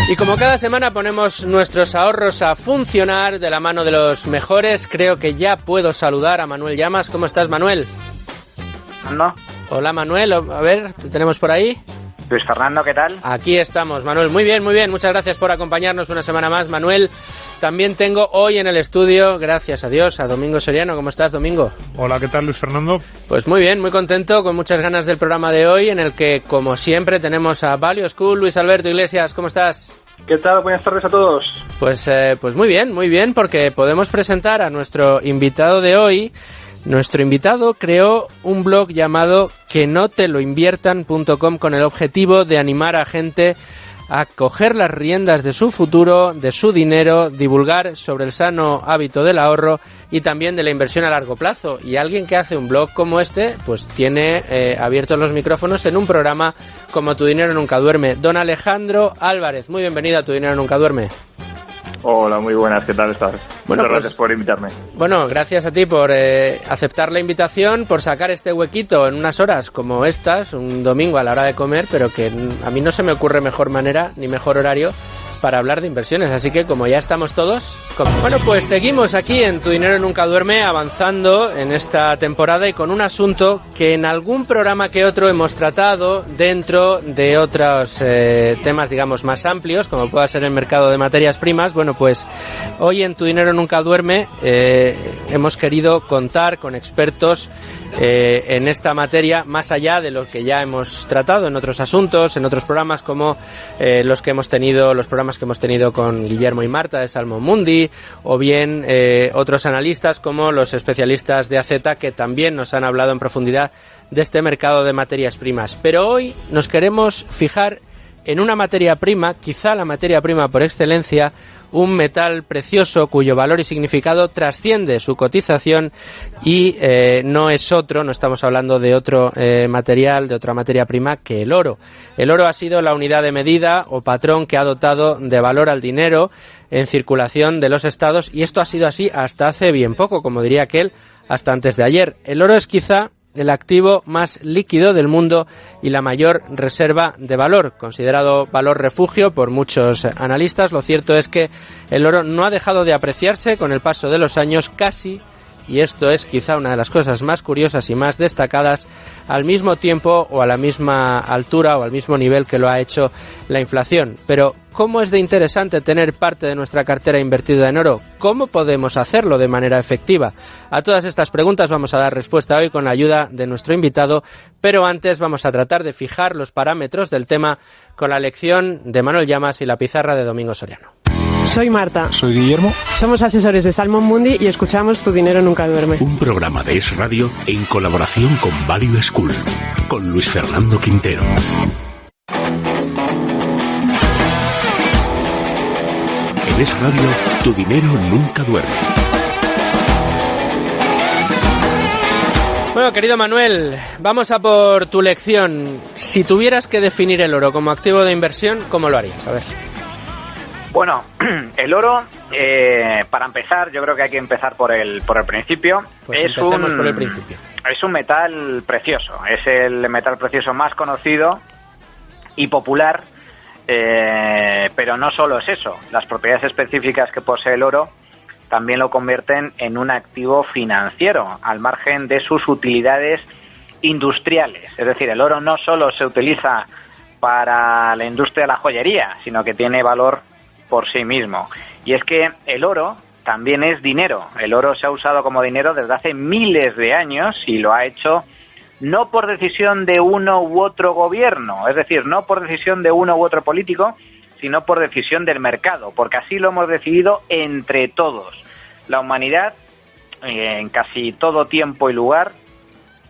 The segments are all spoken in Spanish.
Y como cada semana ponemos nuestros ahorros a funcionar de la mano de los mejores, creo que ya puedo saludar a Manuel Llamas. ¿Cómo estás, Manuel? No. Hola, Manuel. A ver, ¿te tenemos por ahí? Luis Fernando, ¿qué tal? Aquí estamos, Manuel. Muy bien, muy bien. Muchas gracias por acompañarnos una semana más, Manuel. También tengo hoy en el estudio, gracias a Dios, a Domingo Soriano. ¿Cómo estás, Domingo? Hola, ¿qué tal, Luis Fernando? Pues muy bien, muy contento, con muchas ganas del programa de hoy, en el que, como siempre, tenemos a Value School. Luis Alberto Iglesias, ¿cómo estás? ¿Qué tal? Buenas tardes a todos. Pues muy bien, porque podemos presentar a nuestro invitado de hoy. Nuestro invitado creó un blog llamado quenoteloinviertan.com con el objetivo de animar a gente a coger las riendas de su futuro, de su dinero, divulgar sobre el sano hábito del ahorro y también de la inversión a largo plazo. Y alguien que hace un blog como este, pues tiene abiertos los micrófonos en un programa como Tu Dinero Nunca Duerme. Don Alejandro Álvarez, muy bienvenido a Tu Dinero Nunca Duerme. Hola, muy buenas, ¿qué tal estás? Bueno, Muchas gracias por invitarme. Bueno, gracias a ti por aceptar la invitación, por sacar este huequito en unas horas como estas, un domingo a la hora de comer, pero que a mí no se me ocurre mejor manera ni mejor horario para hablar de inversiones, así que como ya estamos todos... Bueno, pues seguimos aquí en Tu Dinero Nunca Duerme, avanzando en esta temporada y con un asunto que en algún programa que otro hemos tratado dentro de otros temas, digamos, más amplios, como pueda ser el mercado de materias primas. Bueno, pues hoy en Tu Dinero Nunca Duerme hemos querido contar con expertos en esta materia, más allá de lo que ya hemos tratado en otros asuntos, en otros programas como los programas que hemos tenido con Guillermo y Marta de Salmon Mundi, o bien otros analistas como los especialistas de AZ, que también nos han hablado en profundidad de este mercado de materias primas. Pero hoy nos queremos fijar en una materia prima, quizá la materia prima por excelencia, un metal precioso cuyo valor y significado trasciende su cotización y no estamos hablando de otro material, de otra materia prima que el oro. El oro ha sido la unidad de medida o patrón que ha dotado de valor al dinero en circulación de los estados, y esto ha sido así hasta hace bien poco, como diría aquel, hasta antes de ayer. El oro es quizá el activo más líquido del mundo y la mayor reserva de valor, considerado valor refugio por muchos analistas. Lo cierto es que el oro no ha dejado de apreciarse con el paso de los años casi, y esto es quizá una de las cosas más curiosas y más destacadas, al mismo tiempo o a la misma altura o al mismo nivel que lo ha hecho la inflación. Pero ¿cómo es de interesante tener parte de nuestra cartera invertida en oro? ¿Cómo podemos hacerlo de manera efectiva? A todas estas preguntas vamos a dar respuesta hoy con la ayuda de nuestro invitado, pero antes vamos a tratar de fijar los parámetros del tema con la lección de Manuel Llamas y la pizarra de Domingo Soriano. Soy Marta. Soy Guillermo. Somos asesores de Salmon Mundi y escuchamos Tu Dinero Nunca Duerme. Un programa de Es Radio en colaboración con Value School, con Luis Fernando Quintero. En Es Radio, Tu Dinero Nunca Duerme. Bueno, querido Manuel, vamos a por tu lección. Si tuvieras que definir el oro como activo de inversión, ¿cómo lo harías? A ver. Bueno, el oro, para empezar, yo creo que hay que empezar por el principio. Pues empecemos por el principio. Es un metal precioso, es el metal precioso más conocido y popular, pero no solo es eso. Las propiedades específicas que posee el oro también lo convierten en un activo financiero, al margen de sus utilidades industriales. Es decir, el oro no solo se utiliza para la industria de la joyería, sino que tiene valor por sí mismo. Y es que el oro también es dinero. El oro se ha usado como dinero desde hace miles de años y lo ha hecho no por decisión de uno u otro gobierno, es decir, no por decisión de uno u otro político, sino por decisión del mercado, porque así lo hemos decidido entre todos. La humanidad, en casi todo tiempo y lugar,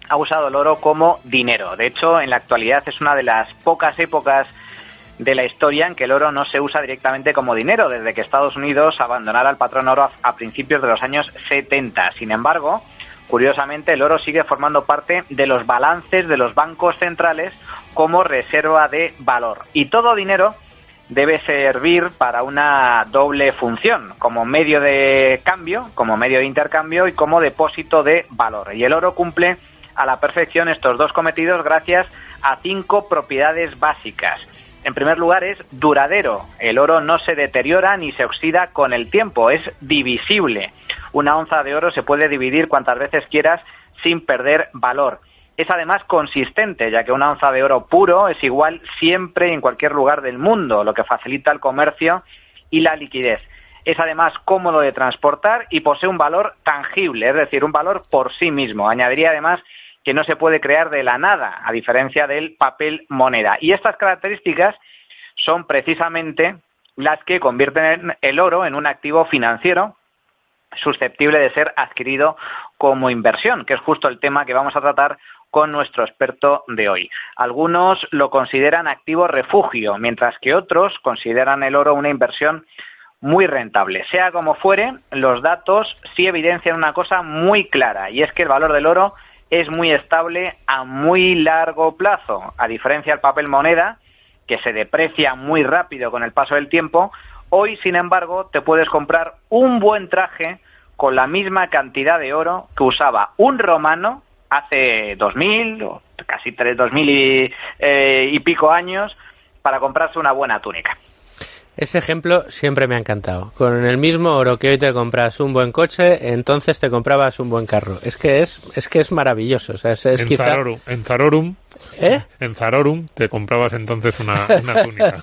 ha usado el oro como dinero. De hecho, en la actualidad es una de las pocas épocas de la historia en que el oro no se usa directamente como dinero, desde que Estados Unidos abandonara el patrón oro a principios de los años 70. Sin embargo, curiosamente, el oro sigue formando parte de los balances de los bancos centrales como reserva de valor. Y todo dinero debe servir para una doble función, como medio de cambio, como medio de intercambio y como depósito de valor. Y el oro cumple a la perfección estos dos cometidos gracias a 5 propiedades básicas. En primer lugar, es duradero. El oro no se deteriora ni se oxida con el tiempo, es divisible. Una onza de oro se puede dividir cuantas veces quieras sin perder valor. Es además consistente, ya que una onza de oro puro es igual siempre en cualquier lugar del mundo, lo que facilita el comercio y la liquidez. Es además cómodo de transportar y posee un valor tangible, es decir, un valor por sí mismo. Añadiría además que no se puede crear de la nada, a diferencia del papel moneda. Y estas características son precisamente las que convierten el oro en un activo financiero susceptible de ser adquirido como inversión, que es justo el tema que vamos a tratar con nuestro experto de hoy. Algunos lo consideran activo refugio, mientras que otros consideran el oro una inversión muy rentable. Sea como fuere, los datos sí evidencian una cosa muy clara, y es que el valor del oro es muy estable a muy largo plazo. A diferencia del papel moneda, que se deprecia muy rápido con el paso del tiempo, hoy, sin embargo, te puedes comprar un buen traje con la misma cantidad de oro que usaba un romano hace 2000 o casi 2000 y pico años para comprarse una buena túnica. Ese ejemplo siempre me ha encantado. Con el mismo oro que hoy te compras un buen coche, entonces te comprabas un buen carro. Es que es maravilloso. O sea, es quizá... En Zarorum, ¿eh? En Zarorum te comprabas entonces una túnica.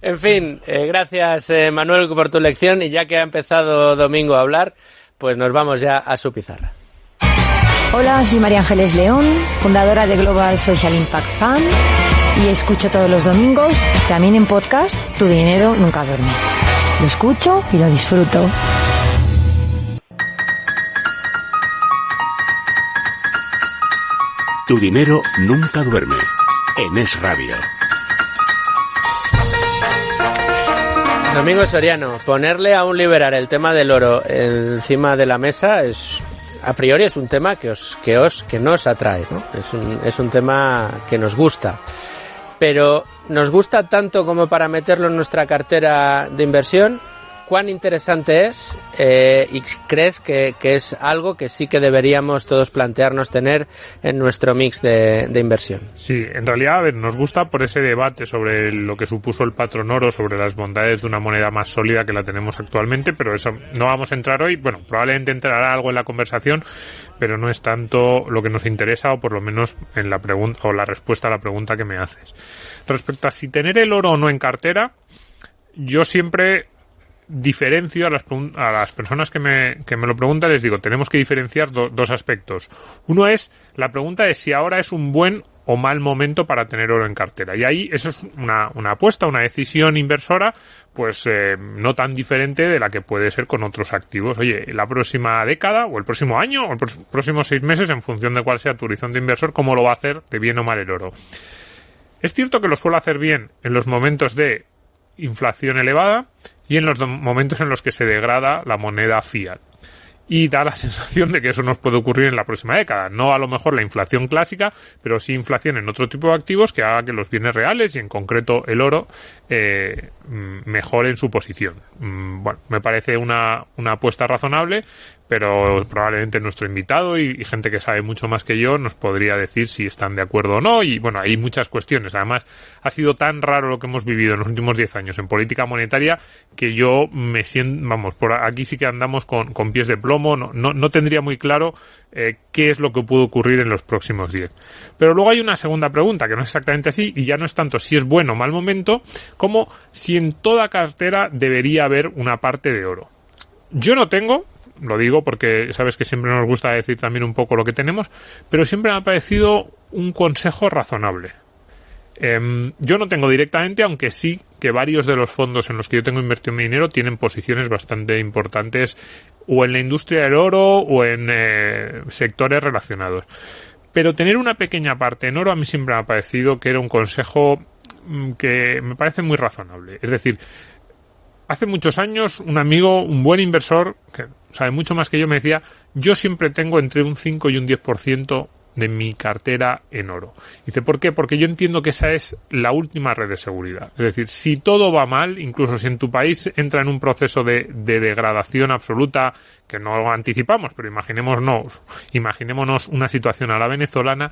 En fin, gracias Manuel por tu lección, y ya que ha empezado Domingo a hablar, pues nos vamos ya a su pizarra. Hola, soy María Ángeles León, fundadora de Global Social Impact Fund, y escucho todos los domingos, también en podcast, Tu dinero nunca duerme. Lo escucho y lo disfruto. Tu dinero nunca duerme. En Es Radio. Domingo Soriano, ponerle a un liberal el tema del oro encima de la mesa es, a priori, es un tema que nos atrae, ¿no? Es un tema que nos gusta. Pero ¿nos gusta tanto como para meterlo en nuestra cartera de inversión? ¿Cuán interesante es? ¿Y crees que es algo que sí que deberíamos todos plantearnos tener en nuestro mix de inversión? Sí, en realidad, a ver, nos gusta por ese debate sobre lo que supuso el patrón oro, sobre las bondades de una moneda más sólida que la tenemos actualmente, pero eso no vamos a entrar hoy. Bueno, probablemente entrará algo en la conversación, pero no es tanto lo que nos interesa, o por lo menos en la pregunta o la respuesta a la pregunta que me haces. Respecto a si tener el oro o no en cartera, yo siempre diferencio a las personas que me lo preguntan. Les digo, tenemos que diferenciar dos aspectos. Uno es, la pregunta es si ahora es un buen o mal momento para tener oro en cartera. Y ahí eso es una apuesta, una decisión inversora, pues no tan diferente de la que puede ser con otros activos. Oye, la próxima década, o el próximo año, o los próximos 6 meses, en función de cuál sea tu horizonte inversor, cómo lo va a hacer de bien o mal el oro. Es cierto que lo suele hacer bien en los momentos de inflación elevada y en los momentos en los que se degrada la moneda fiat. Y da la sensación de que eso nos puede ocurrir en la próxima década. No a lo mejor la inflación clásica, pero sí inflación en otro tipo de activos que haga que los bienes reales, y en concreto el oro, mejoren su posición. Bueno, me parece una apuesta razonable, pero probablemente nuestro invitado y gente que sabe mucho más que yo nos podría decir si están de acuerdo o no. Y bueno, hay muchas cuestiones. Además, ha sido tan raro lo que hemos vivido en los últimos 10 años en política monetaria que yo me siento, vamos, por aquí sí que andamos con pies de plomo. No tendría muy claro qué es lo que puede ocurrir en los próximos 10. Pero luego hay una segunda pregunta que no es exactamente así, y ya no es tanto si es bueno o mal momento, como si en toda cartera debería haber una parte de oro. Yo no tengo, lo digo porque sabes que siempre nos gusta decir también un poco lo que tenemos, pero siempre me ha parecido un consejo razonable. Yo no tengo directamente, aunque sí que varios de los fondos en los que yo tengo invertido mi dinero tienen posiciones bastante importantes o en la industria del oro o en sectores relacionados. Pero tener una pequeña parte en oro a mí siempre me ha parecido que era un consejo que me parece muy razonable. Es decir, hace muchos años un amigo, un buen inversor, que sabe mucho más que yo, me decía, yo siempre tengo entre un 5 y un 10% de mi cartera en oro. Dice, ¿por qué? Porque yo entiendo que esa es la última red de seguridad. Es decir, si todo va mal, incluso si en tu país entra en un proceso de degradación absoluta, que no lo anticipamos, pero imaginémonos una situación a la venezolana,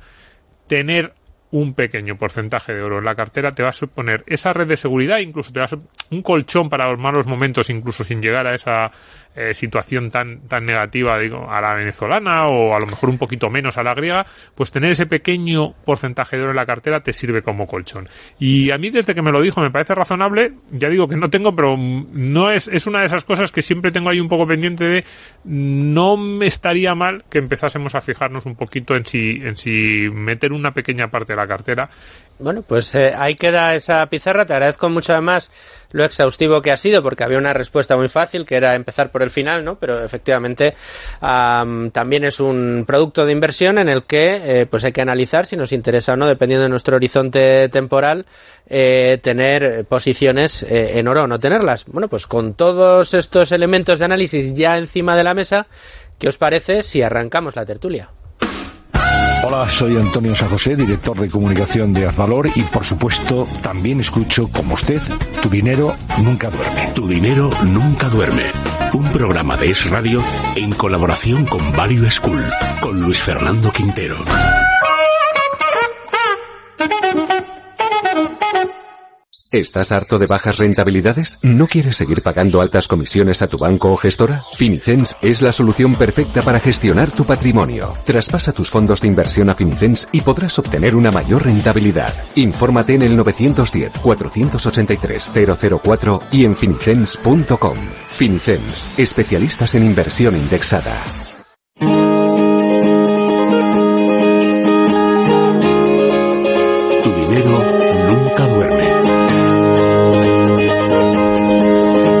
tener un pequeño porcentaje de oro en la cartera te va a suponer esa red de seguridad, incluso te va a un colchón para los malos momentos, incluso sin llegar a esa situación tan negativa, digo, a la venezolana o a lo mejor un poquito menos a la griega, pues tener ese pequeño porcentaje de oro en la cartera te sirve como colchón. Y a mí, desde que me lo dijo, me parece razonable. Ya digo que no tengo, pero no es una de esas cosas que siempre tengo ahí un poco pendiente de. No me estaría mal que empezásemos a fijarnos un poquito en si meter una pequeña parte de la cartera. Bueno, pues ahí queda esa pizarra. Te agradezco mucho además lo exhaustivo que ha sido, porque había una respuesta muy fácil, que era empezar por el final, ¿no? Pero efectivamente también es un producto de inversión en el que pues hay que analizar si nos interesa o no, dependiendo de nuestro horizonte temporal, tener posiciones en oro o no tenerlas. Bueno, pues con todos estos elementos de análisis ya encima de la mesa, ¿qué os parece si arrancamos la tertulia? Hola, soy Antonio San José, director de comunicación de Azvalor, y por supuesto también escucho, como usted, Tu Dinero Nunca Duerme. Tu Dinero Nunca Duerme. Un programa de Es Radio en colaboración con Value School, con Luis Fernando Quintero. ¿Estás harto de bajas rentabilidades? ¿No quieres seguir pagando altas comisiones a tu banco o gestora? Finicens es la solución perfecta para gestionar tu patrimonio. Traspasa tus fondos de inversión a Finicens y podrás obtener una mayor rentabilidad. Infórmate en el 910-483-004 y en finicens.com. Finicens, especialistas en inversión indexada. Tu dinero nunca duerme.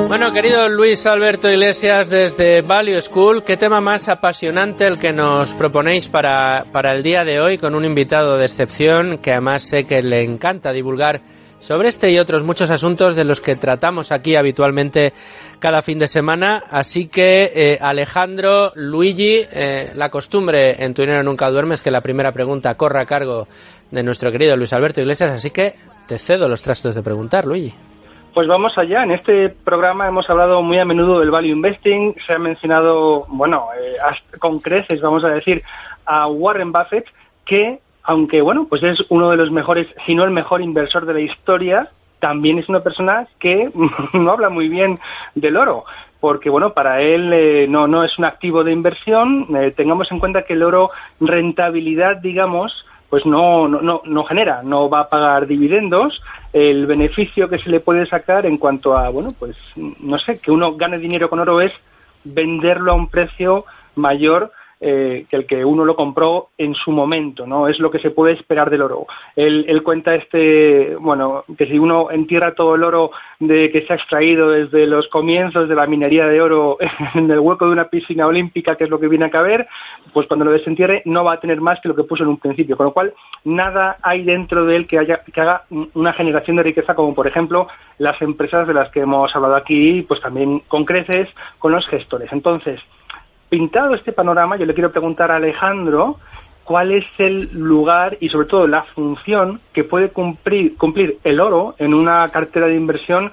Bueno, querido Luis Alberto Iglesias, desde Value School, qué tema más apasionante el que nos proponéis para el día de hoy, con un invitado de excepción que además sé que le encanta divulgar sobre este y otros muchos asuntos de los que tratamos aquí habitualmente cada fin de semana. Así que, Alejandro, Luigi, la costumbre en Tu Dinero Nunca Duerme es que la primera pregunta corra a cargo de nuestro querido Luis Alberto Iglesias, así que te cedo los trastos de preguntar, Luigi. Pues vamos allá. En este programa hemos hablado muy a menudo del value investing. Se ha mencionado, con creces, vamos a decir, a Warren Buffett, que, aunque pues es uno de los mejores, si no el mejor inversor de la historia, también es una persona que no habla muy bien del oro, porque para él no es un activo de inversión. Tengamos en cuenta que el oro, rentabilidad, digamos, pues no genera, no va a pagar dividendos. El beneficio que se le puede sacar en cuanto a, que uno gane dinero con oro es venderlo a un precio mayor que el que uno lo compró en su momento, ¿no? Es lo que se puede esperar del oro. Él cuenta que si uno entierra todo el oro que se ha extraído desde los comienzos de la minería de oro en el hueco de una piscina olímpica, que es lo que viene a caber, pues cuando lo desentierre no va a tener más que lo que puso en un principio, con lo cual nada hay dentro de él que haga una generación de riqueza, como por ejemplo las empresas de las que hemos hablado aquí, pues también con creces, con los gestores. Entonces, pintado este panorama, yo le quiero preguntar a Alejandro cuál es el lugar y sobre todo la función que puede cumplir el oro en una cartera de inversión,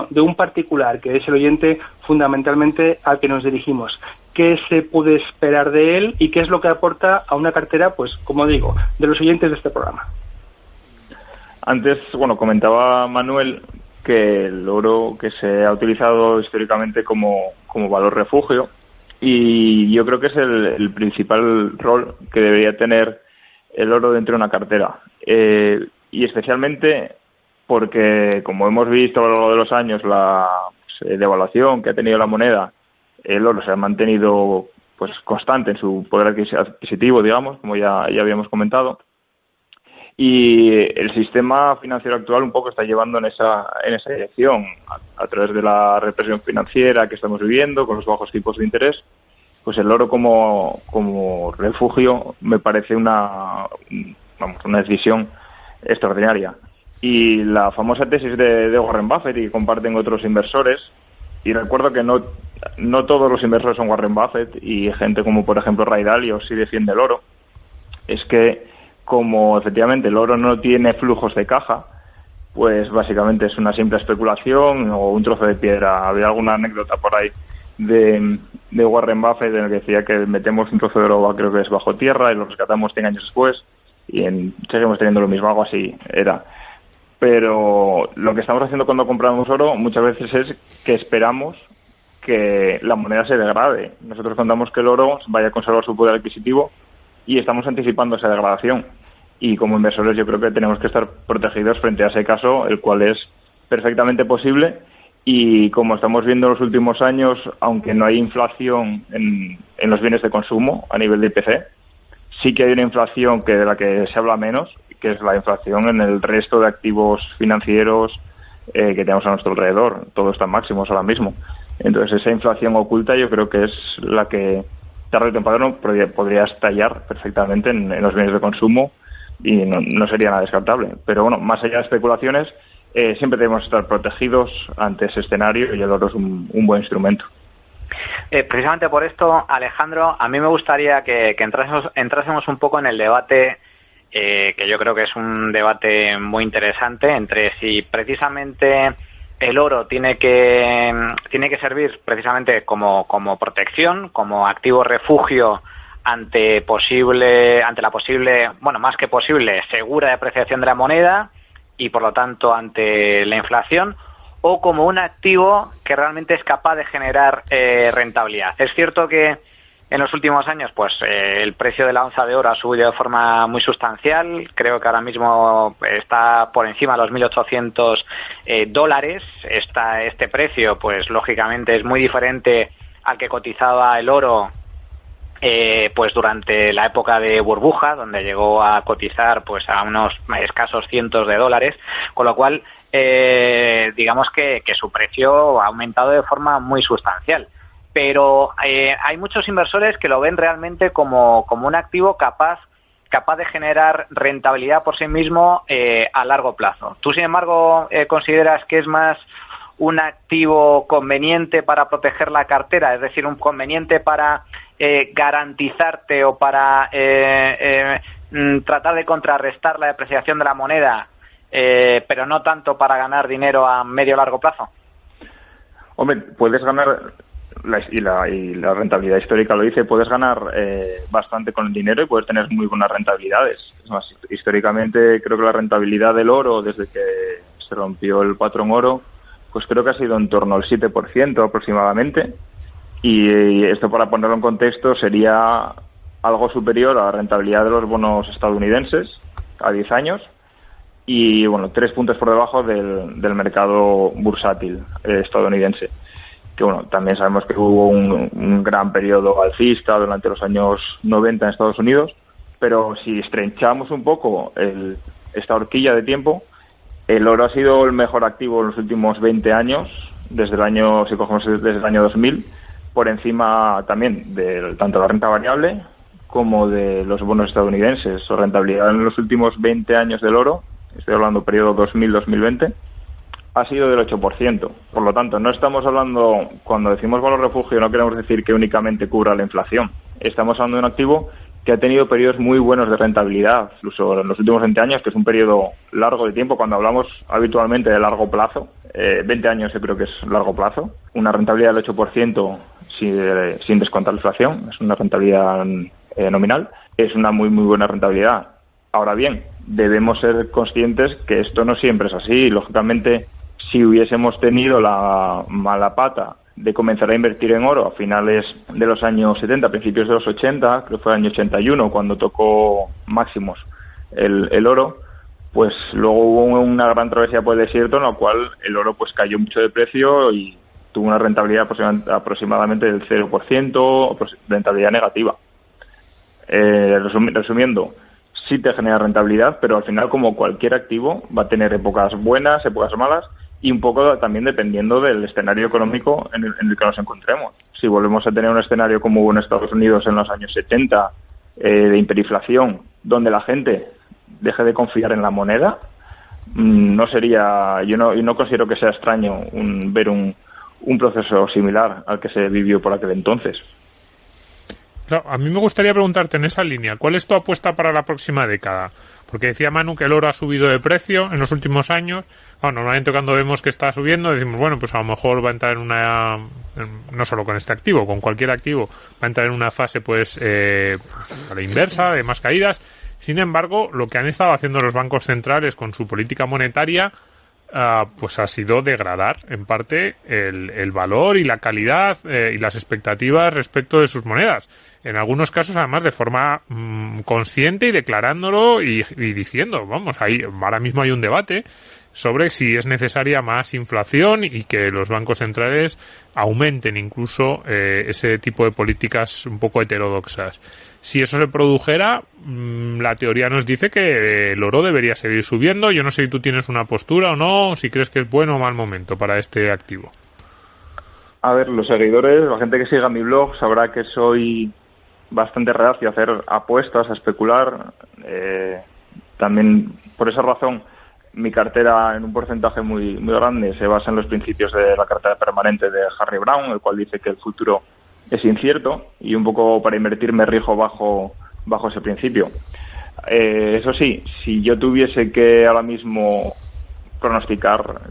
de un particular, que es el oyente fundamentalmente al que nos dirigimos. ¿Qué se puede esperar de él y qué es lo que aporta a una cartera, como digo, de los oyentes de este programa? Antes, comentaba Manuel que el oro que se ha utilizado históricamente como valor refugio, y yo creo que es el principal rol que debería tener el oro dentro de una cartera. Y especialmente porque, como hemos visto a lo largo de los años, la devaluación que ha tenido la moneda, el oro se ha mantenido constante en su poder adquisitivo, digamos, como ya habíamos comentado. Y el sistema financiero actual un poco está llevando en esa dirección, a través de la represión financiera que estamos viviendo, con los bajos tipos de interés. Pues el oro como refugio me parece una decisión extraordinaria. Y la famosa tesis de Warren Buffett, y que comparten otros inversores, y recuerdo que no todos los inversores son Warren Buffett, y gente como por ejemplo Ray Dalio sí defiende el oro, es que como efectivamente el oro no tiene flujos de caja, pues básicamente es una simple especulación o un trozo de piedra. Había alguna anécdota por ahí de Warren Buffett en el que decía que metemos un trozo de oro, creo que es bajo tierra, y lo rescatamos 100 años después, y seguimos teniendo lo mismo, algo así era. Pero lo que estamos haciendo cuando compramos oro muchas veces es que esperamos que la moneda se degrade. Nosotros contamos que el oro vaya a conservar su poder adquisitivo y estamos anticipando esa degradación. Y como inversores yo creo que tenemos que estar protegidos frente a ese caso, el cual es perfectamente posible. Y como estamos viendo en los últimos años, aunque no hay inflación en los bienes de consumo a nivel de IPC, sí que hay una inflación de la que se habla menos, que es la inflación en el resto de activos financieros que tenemos a nuestro alrededor. Todo está en máximos ahora mismo. Entonces esa inflación oculta yo creo que es la que tarde o temprano podría estallar perfectamente en los bienes de consumo y no sería nada descartable. Pero bueno, más allá de especulaciones, siempre debemos estar protegidos ante ese escenario y el oro es un buen instrumento. Precisamente por esto, Alejandro, a mí me gustaría que entrásemos un poco en el debate, que yo creo que es un debate muy interesante, entre si precisamente el oro tiene que servir precisamente como protección, como activo refugio ante la posible, bueno, más que posible, segura depreciación de la moneda y por lo tanto ante la inflación, o como un activo que realmente es capaz de generar rentabilidad. Es cierto que en los últimos años pues el precio de la onza de oro ha subido de forma muy sustancial. Creo que ahora mismo está por encima de los $1.800. Este precio pues lógicamente es muy diferente al que cotizaba el oro pues durante la época de burbuja, donde llegó a cotizar pues a unos escasos cientos de dólares, con lo cual digamos que su precio ha aumentado de forma muy sustancial. Pero hay muchos inversores que lo ven realmente como un activo capaz de generar rentabilidad por sí mismo a largo plazo. ¿Tú, sin embargo, consideras que es más un activo conveniente para proteger la cartera, es decir, un conveniente para garantizarte o para tratar de contrarrestar la depreciación de la moneda, pero no tanto para ganar dinero a medio o largo plazo? Hombre, puedes ganar, y la rentabilidad histórica lo dice, puedes ganar bastante con el dinero y puedes tener muy buenas rentabilidades. Es más, históricamente creo que la rentabilidad del oro, desde que se rompió el patrón oro, pues creo que ha sido en torno al 7% aproximadamente. Y esto, para ponerlo en contexto, sería algo superior a la rentabilidad de los bonos estadounidenses a 10 años y, bueno, 3 puntos por debajo del mercado bursátil estadounidense. Que, bueno, también sabemos que hubo un gran periodo alcista durante los años 90 en Estados Unidos, pero si estrenchamos un poco esta horquilla de tiempo, el oro ha sido el mejor activo en los últimos 20 años, desde el año 2000, por encima también de tanto la renta variable como de los bonos estadounidenses. Su rentabilidad en los últimos 20 años del oro, estoy hablando periodo 2000-2020, ha sido del 8%. Por lo tanto, no estamos hablando, cuando decimos valor refugio, no queremos decir que únicamente cubra la inflación. Estamos hablando de un activo que ha tenido periodos muy buenos de rentabilidad, incluso en los últimos 20 años, que es un periodo largo de tiempo. Cuando hablamos habitualmente de largo plazo, 20 años yo creo que es largo plazo, una rentabilidad del 8% sin descontar la inflación, es una rentabilidad nominal, es una muy muy buena rentabilidad. Ahora bien, debemos ser conscientes que esto no siempre es así. Lógicamente, si hubiésemos tenido la mala pata de comenzar a invertir en oro a finales de los años 70, principios de los 80, creo que fue el año 81 cuando tocó máximos el oro, pues luego hubo una gran travesía por el desierto en la cual el oro pues cayó mucho de precio y tuvo una rentabilidad aproximadamente del 0%, rentabilidad negativa. Resumiendo, sí te genera rentabilidad, pero al final, como cualquier activo, va a tener épocas buenas, épocas malas, y un poco también dependiendo del escenario económico en el que nos encontremos. Si volvemos a tener un escenario como hubo en Estados Unidos en los años 70, de hiperinflación, donde la gente deje de confiar en la moneda, no sería, yo no considero que sea extraño ver un proceso similar al que se vivió por aquel entonces. Claro, a mí me gustaría preguntarte en esa línea, ¿cuál es tu apuesta para la próxima década? Porque decía Manu que el oro ha subido de precio en los últimos años. Bueno, normalmente cuando vemos que está subiendo decimos, bueno, pues a lo mejor va a entrar no solo con este activo, con cualquier activo, va a entrar en una fase pues a la inversa, de más caídas. Sin embargo, lo que han estado haciendo los bancos centrales con su política monetaria pues ha sido degradar en parte el valor y la calidad y las expectativas respecto de sus monedas. En algunos casos, además, de forma consciente y declarándolo y diciendo, vamos, ahora mismo hay un debate sobre si es necesaria más inflación y que los bancos centrales aumenten incluso ese tipo de políticas un poco heterodoxas. Si eso se produjera, la teoría nos dice que el oro debería seguir subiendo. Yo no sé si tú tienes una postura o no, si crees que es bueno o mal momento para este activo. A ver, los seguidores, la gente que siga mi blog sabrá que soy bastante reacio a hacer apuestas, a especular. También por esa razón mi cartera en un porcentaje muy grande se basa en los principios de la cartera permanente de Harry Brown, el cual dice que el futuro es incierto, y un poco para invertir me rijo bajo ese principio. Eso sí, si yo tuviese que ahora mismo pronosticar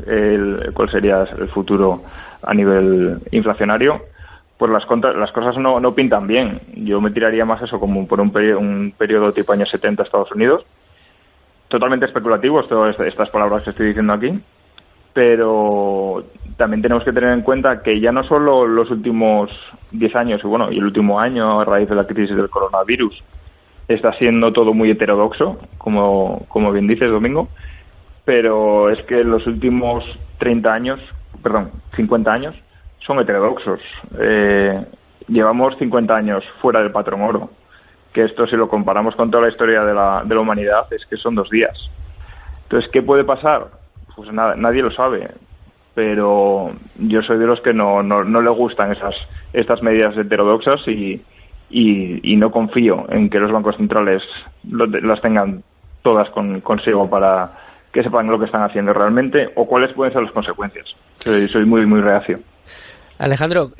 cuál sería el futuro a nivel inflacionario, pues las cosas no pintan bien. Yo me tiraría más eso como por un periodo tipo años 70 Estados Unidos. Totalmente especulativo estas palabras que estoy diciendo aquí, pero también tenemos que tener en cuenta que ya no solo los últimos 10 años y el último año a raíz de la crisis del coronavirus está siendo todo muy heterodoxo, como bien dices, Domingo, pero es que los últimos 50 años son heterodoxos. Llevamos 50 años fuera del patrón oro, que esto, si lo comparamos con toda la historia de la humanidad, es que son 2 días. Entonces, ¿qué puede pasar? Pues nada, nadie lo sabe, pero yo soy de los que no le gustan estas medidas heterodoxas y no confío en que los bancos centrales las tengan todas consigo para que sepan lo que están haciendo realmente o cuáles pueden ser las consecuencias. Soy muy reacio. Alejandro,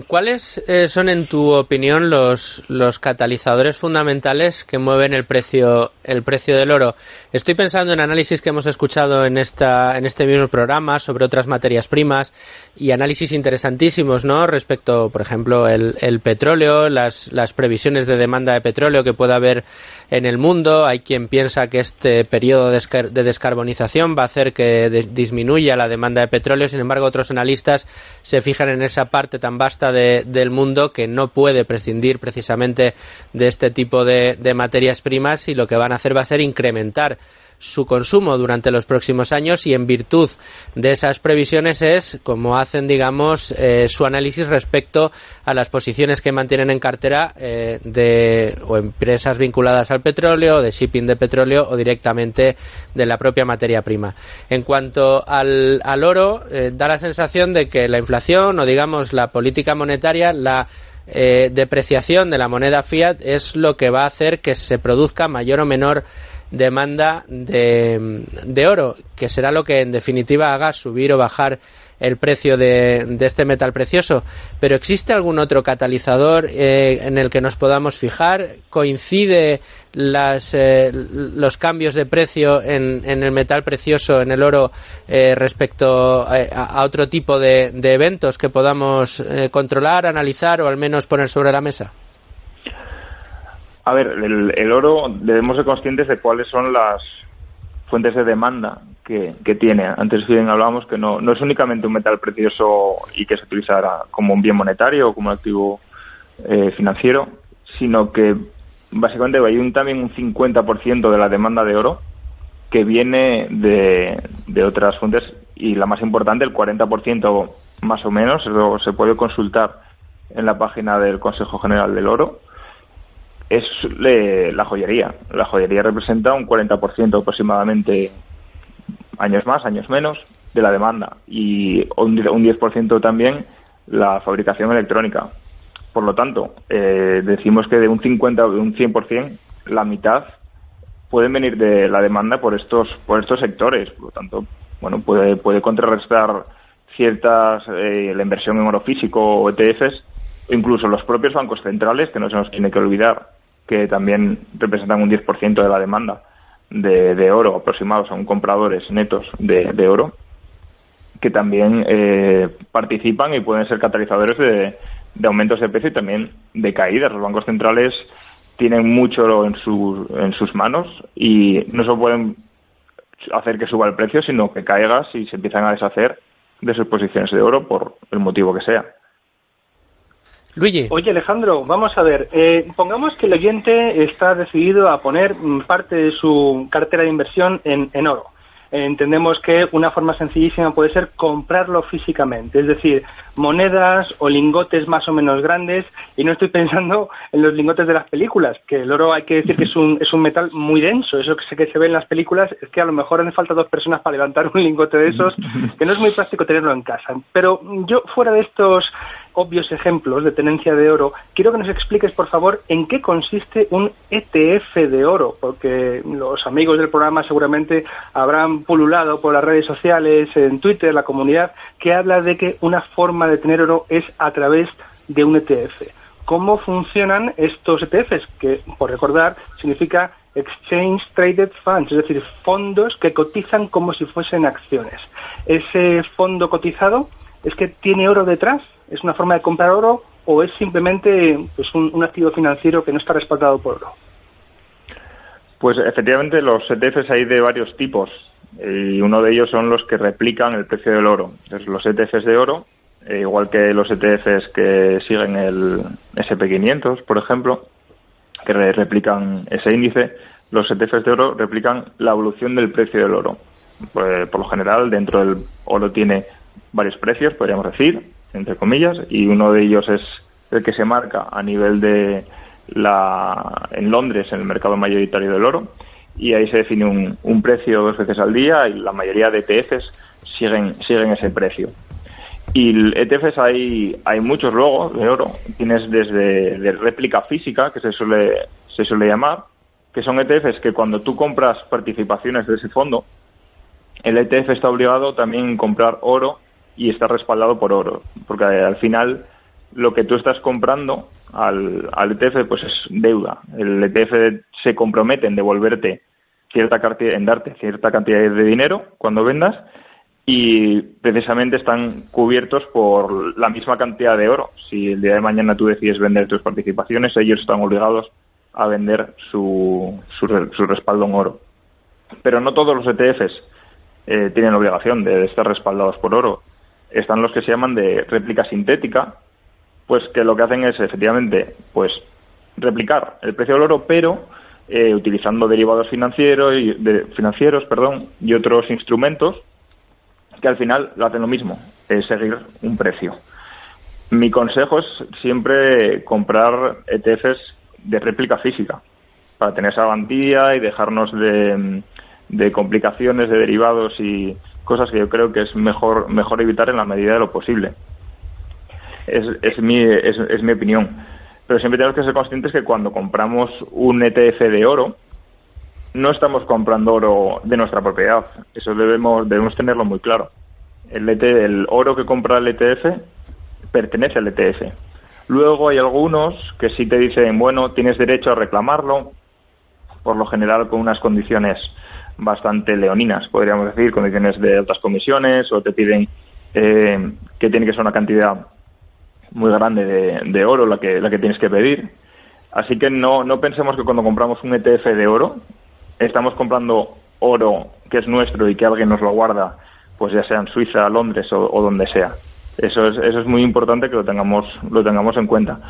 ¿cuáles son, en tu opinión, los catalizadores fundamentales que mueven el precio del oro? Estoy pensando en análisis que hemos escuchado en este mismo programa sobre otras materias primas y análisis interesantísimos, ¿no? Respecto, por ejemplo, el petróleo, las previsiones de demanda de petróleo que pueda haber en el mundo. Hay quien piensa que este periodo de descarbonización va a hacer que disminuya la demanda de petróleo. Sin embargo, otros analistas se fijan en esa parte tan vasta del mundo que no puede prescindir precisamente de este tipo de materias primas, y lo que van a hacer va a ser incrementar su consumo durante los próximos años, y en virtud de esas previsiones es como hacen, digamos, su análisis respecto a las posiciones que mantienen en cartera o empresas vinculadas al petróleo, de shipping de petróleo o directamente de la propia materia prima. En cuanto al oro, da la sensación de que la inflación o, digamos, la política monetaria, la depreciación de la moneda fiat es lo que va a hacer que se produzca mayor o menor demanda de oro, que será lo que en definitiva haga subir o bajar el precio de este metal precioso. Pero ¿existe algún otro catalizador en el que nos podamos fijar? ¿Coincide los cambios de precio en el metal precioso, en el oro, respecto a otro tipo de eventos que podamos controlar, analizar o al menos poner sobre la mesa? A ver, el oro, debemos ser conscientes de cuáles son las fuentes de demanda que tiene. Antes bien hablábamos que no es únicamente un metal precioso y que se utilizará como un bien monetario o como un activo financiero, sino que básicamente hay también un 50% de la demanda de oro que viene de otras fuentes, y la más importante, el 40% más o menos, eso se puede consultar en la página del Consejo General del Oro, es la joyería. La joyería representa un 40% aproximadamente, años más, años menos, de la demanda, y un 10% también la fabricación electrónica. Por lo tanto, decimos que de un 50 o de un 100%, la mitad pueden venir de la demanda por estos sectores. Por lo tanto, bueno, puede contrarrestar la inversión en oro físico o ETFs, o incluso los propios bancos centrales, que no se nos tiene que olvidar que también representan un 10% de la demanda de oro, aproximados, son compradores netos de oro, que también participan y pueden ser catalizadores de aumentos de precio y también de caídas. Los bancos centrales tienen mucho oro en sus manos y no solo pueden hacer que suba el precio, sino que caiga si se empiezan a deshacer de sus posiciones de oro por el motivo que sea. Luigi. Oye, Alejandro, vamos a ver. Pongamos que el oyente está decidido a poner parte de su cartera de inversión en oro. Entendemos que una forma sencillísima puede ser comprarlo físicamente, es decir, monedas o lingotes más o menos grandes, y no estoy pensando en los lingotes de las películas, que el oro hay que decir que es un metal muy denso. Eso que se ve en las películas es que a lo mejor hacen falta 2 personas para levantar un lingote de esos, que no es muy práctico tenerlo en casa. Pero yo, fuera de estos obvios ejemplos de tenencia de oro, quiero que nos expliques, por favor, en qué consiste un ETF de oro, porque los amigos del programa seguramente habrán pululado por las redes sociales, en Twitter, la comunidad, que habla de que una forma de tener oro es a través de un ETF. ¿Cómo funcionan estos ETFs? Que, por recordar, significa Exchange Traded Funds, es decir, fondos que cotizan como si fuesen acciones. ¿Ese fondo cotizado es que tiene oro detrás? ¿Es una forma de comprar oro o es simplemente pues un activo financiero que no está respaldado por oro? Pues efectivamente los ETFs hay de varios tipos y uno de ellos son los que replican el precio del oro. Entonces, los ETFs de oro, igual que los ETFs que siguen el SP500, por ejemplo, que replican ese índice, los ETFs de oro replican la evolución del precio del oro. Pues, por lo general, dentro del oro tiene varios precios, podríamos decir, entre comillas, y uno de ellos es el que se marca a nivel de en Londres, en el mercado mayoritario del oro, y ahí se define un precio 2 veces al día y la mayoría de ETFs siguen ese precio. Y ETFs hay muchos luego de oro. Tienes desde de réplica física, que se suele llamar, que son ETFs que cuando tú compras participaciones de ese fondo, el ETF está obligado también a comprar oro y está respaldado por oro, porque al final lo que tú estás comprando al ETF pues es deuda. El ETF se compromete en devolverte en darte cierta cantidad de dinero cuando vendas, y precisamente están cubiertos por la misma cantidad de oro. Si el día de mañana tú decides vender tus participaciones, ellos están obligados a vender su respaldo en oro. Pero no todos los ETFs tienen la obligación de estar respaldados por oro. Están los que se llaman de réplica sintética, pues que lo que hacen es efectivamente pues replicar el precio del oro, pero utilizando derivados financieros y otros instrumentos que al final lo hacen lo mismo, es seguir un precio. Mi consejo es siempre comprar ETFs de réplica física para tener esa garantía y dejarnos de complicaciones de derivados y cosas que yo creo que es mejor evitar en la medida de lo posible. Es mi opinión. Pero siempre tenemos que ser conscientes que cuando compramos un ETF de oro, no estamos comprando oro de nuestra propiedad. Eso debemos tenerlo muy claro. El oro que compra el ETF pertenece al ETF. Luego hay algunos que sí te dicen, bueno, tienes derecho a reclamarlo, por lo general con unas condiciones bastante leoninas, podríamos decir, condiciones de altas comisiones, o te piden que tiene que ser una cantidad muy grande de oro la que tienes que pedir. Así que no pensemos que cuando compramos un ETF de oro estamos comprando oro que es nuestro y que alguien nos lo guarda, pues ya sea en Suiza, Londres o donde sea. Eso es muy importante que lo tengamos en cuenta.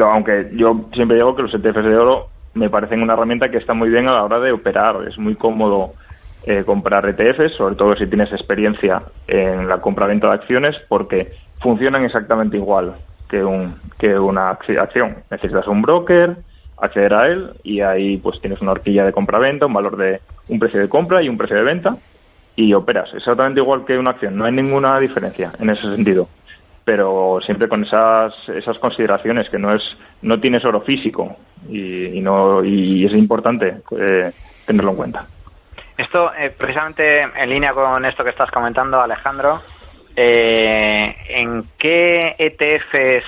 Aunque yo siempre digo que los ETFs de oro me parecen una herramienta que está muy bien a la hora de operar. Es muy cómodo comprar ETFs, sobre todo si tienes experiencia en la compra-venta de acciones, porque funcionan exactamente igual que una acción. Necesitas un broker, acceder a él, y ahí pues tienes una horquilla de compra-venta, un precio de compra y un precio de venta, y operas exactamente igual que una acción. No hay ninguna diferencia en ese sentido, pero siempre con esas consideraciones, que no tienes oro físico y es importante tenerlo en cuenta. Esto, precisamente en línea con esto que estás comentando, Alejandro, ¿en qué ETFs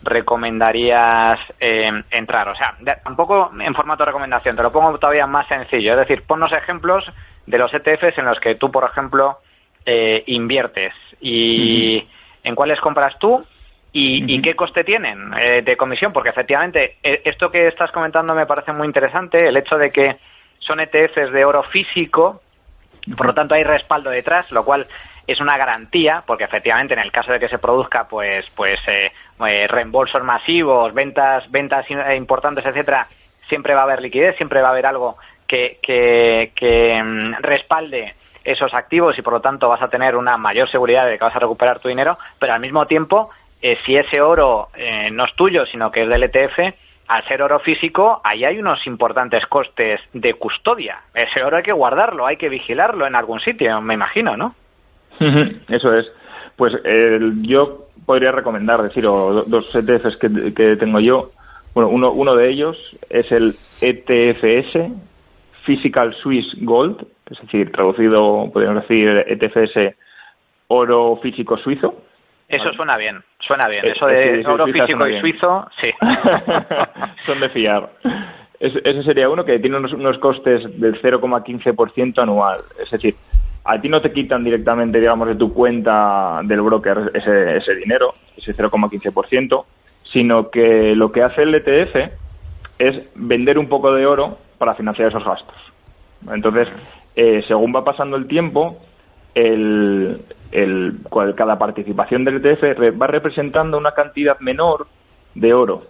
recomendarías entrar? O sea, tampoco en formato de recomendación, te lo pongo todavía más sencillo. Es decir, ponnos ejemplos de los ETFs en los que tú, por ejemplo, inviertes, y en cuáles compras tú ¿Y qué coste tienen de comisión? Porque efectivamente, esto que estás comentando me parece muy interesante, el hecho de que son ETFs de oro físico, por lo tanto hay respaldo detrás, lo cual es una garantía, porque efectivamente en el caso de que se produzca reembolsos masivos, ventas importantes, etcétera, siempre va a haber liquidez, siempre va a haber algo que respalde esos activos y por lo tanto vas a tener una mayor seguridad de que vas a recuperar tu dinero, pero al mismo tiempo, si ese oro no es tuyo, sino que es del ETF, al ser oro físico, ahí hay unos importantes costes de custodia. Ese oro hay que guardarlo, hay que vigilarlo en algún sitio, me imagino, ¿no? Eso es. Pues yo podría recomendar, dos ETFs que tengo yo. Bueno, uno de ellos es el ETFS, Physical Swiss Gold, es decir, traducido, podríamos decir, ETFS, oro físico suizo. Eso suena bien. Eso de oro físico y suizo, sí. Son de fiar. Ese sería uno que tiene unos costes del 0,15% anual. Es decir, a ti no te quitan directamente, digamos, de tu cuenta del broker ese dinero, ese 0,15%, sino que lo que hace el ETF es vender un poco de oro para financiar esos gastos. Entonces, según va pasando el tiempo, cada participación del ETF va representando una cantidad menor de oro.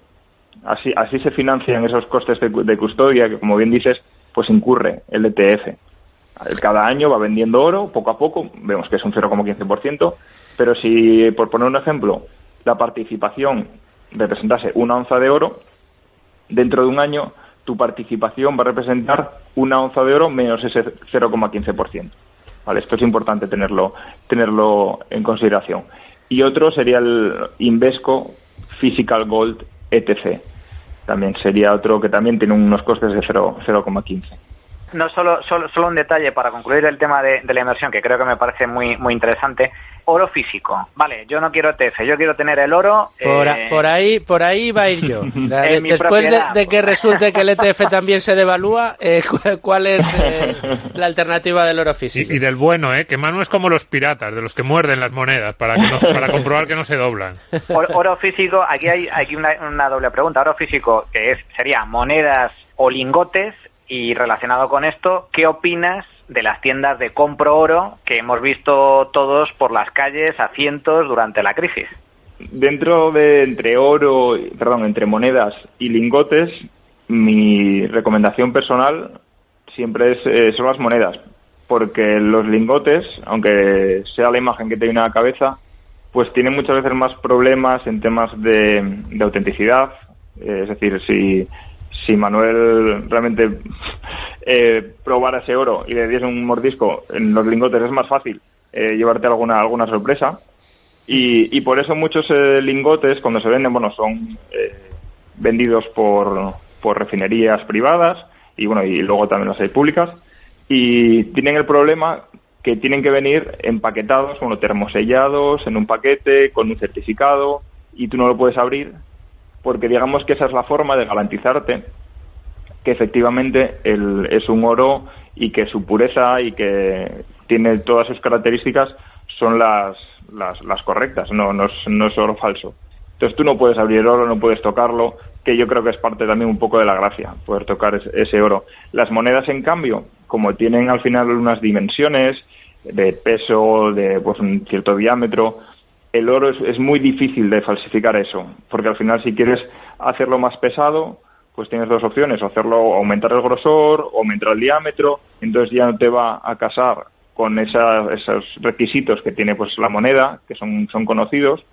Así se financian esos costes de custodia que, como bien dices, pues incurre el ETF. Cada año va vendiendo oro, poco a poco, vemos que es un 0,15%, pero si, por poner un ejemplo, la participación representase 1 onza de oro, dentro de un año tu participación va a representar 1 onza de oro menos ese 0,15%. Vale, esto es importante tenerlo en consideración. Y otro sería el Invesco Physical Gold ETC. También sería otro que también tiene unos costes de 0,15. No, solo un detalle para concluir el tema de la inversión, que creo que me parece muy muy interesante. Oro físico. Vale, yo no quiero ETF, yo quiero tener el oro... Por ahí va a ir yo. Después de que resulte que el ETF también se devalúa, ¿cuál es la alternativa del oro físico? Y del bueno, que Manu es como los piratas, de los que muerden las monedas para comprobar que no se doblan. Oro físico, aquí hay una doble pregunta. Oro físico, que sería monedas o lingotes. Y relacionado con esto, ¿qué opinas de las tiendas de compro oro que hemos visto todos por las calles a cientos durante la crisis? Dentro de entre monedas y lingotes, mi recomendación personal siempre son las monedas, porque los lingotes, aunque sea la imagen que te viene a la cabeza, pues tienen muchas veces más problemas en temas de autenticidad. Es decir, si Manuel realmente probara ese oro y le diese un mordisco en los lingotes, es más fácil llevarte alguna sorpresa. Y por eso muchos lingotes, cuando se venden, son vendidos por refinerías privadas y luego también las hay públicas, y tienen el problema que tienen que venir empaquetados, termosellados en un paquete con un certificado, y tú no lo puedes abrir, porque digamos que esa es la forma de garantizarte que efectivamente es un oro y que su pureza y que tiene todas sus características son las correctas, no es oro falso. Entonces tú no puedes abrir el oro, no puedes tocarlo, que yo creo que es parte también un poco de la gracia, poder tocar ese oro. Las monedas, en cambio, como tienen al final unas dimensiones de peso, de un cierto diámetro, el oro es muy difícil de falsificar eso, porque al final si quieres hacerlo más pesado, pues tienes dos opciones, aumentar el grosor o aumentar el diámetro, entonces ya no te va a casar con esos requisitos que tiene la moneda, que son conocidos.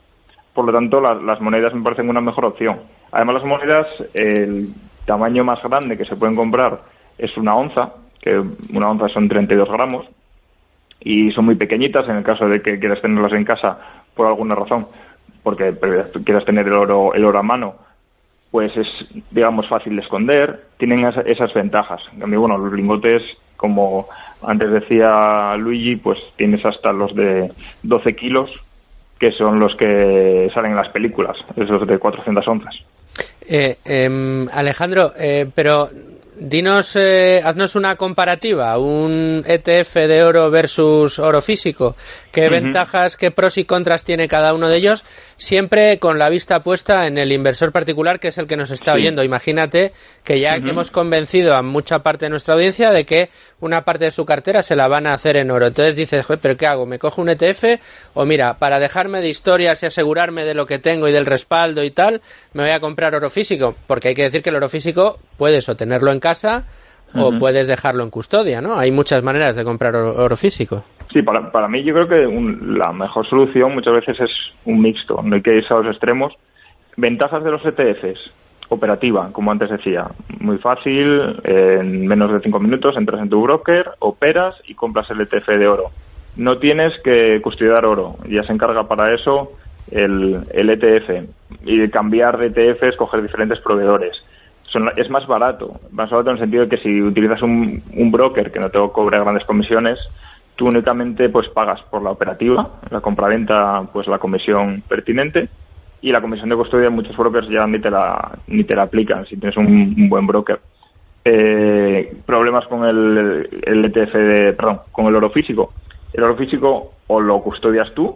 Por lo tanto, las monedas me parecen una mejor opción. Además, las monedas, el tamaño más grande que se pueden comprar es 1 onza, que 1 onza son 32 gramos, y son muy pequeñitas en el caso de que quieras tenerlas en casa por alguna razón, porque quieras tener el oro a mano, pues es, digamos, fácil de esconder, tienen esas ventajas. En cambio, los lingotes, como antes decía Luigi, pues tienes hasta los de 12 kilos, que son los que salen en las películas, esos de 400 onzas. Alejandro, pero Dinos, haznos una comparativa, un ETF de oro versus oro físico. ¿Qué ventajas, qué pros y contras tiene cada uno de ellos? Siempre con la vista puesta en el inversor particular, que es el que nos está oyendo. Imagínate que ya hemos convencido a mucha parte de nuestra audiencia de que una parte de su cartera se la van a hacer en oro. Entonces dices, joder, ¿pero qué hago? ¿Me cojo un ETF? O mira, para dejarme de historias y asegurarme de lo que tengo y del respaldo y tal, me voy a comprar oro físico. Porque hay que decir que el oro físico puedes o tenerlo en casa o puedes dejarlo en custodia, ¿no? Hay muchas maneras de comprar oro físico. Sí, para mí yo creo que la mejor solución muchas veces es un mixto, no hay que irse a los extremos. Ventajas de los ETFs: operativa, como antes decía, muy fácil, en menos de 5 minutos entras en tu broker, operas y compras el ETF de oro. No tienes que custodiar oro, ya se encarga para eso el ETF, y de cambiar de ETF, escoger diferentes proveedores. Es más barato en el sentido de que si utilizas un broker que no te cobre grandes comisiones, tú únicamente pues pagas por la operativa, la compraventa, pues la comisión pertinente, y la comisión de custodia muchos brokers ya ni te la aplican si tienes un buen broker. Problemas con el ETF con el oro físico. El oro físico o lo custodias tú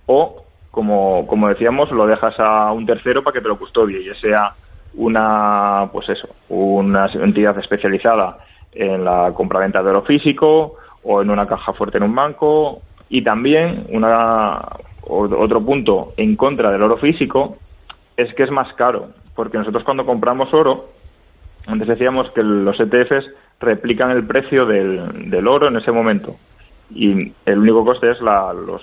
o, como decíamos, lo dejas a un tercero para que te lo custodie, ya sea una entidad especializada en la compraventa de oro físico o en una caja fuerte en un banco. Y también otro punto en contra del oro físico es que es más caro, porque nosotros cuando compramos oro, antes decíamos que los ETFs replican el precio del oro en ese momento, y el único coste es los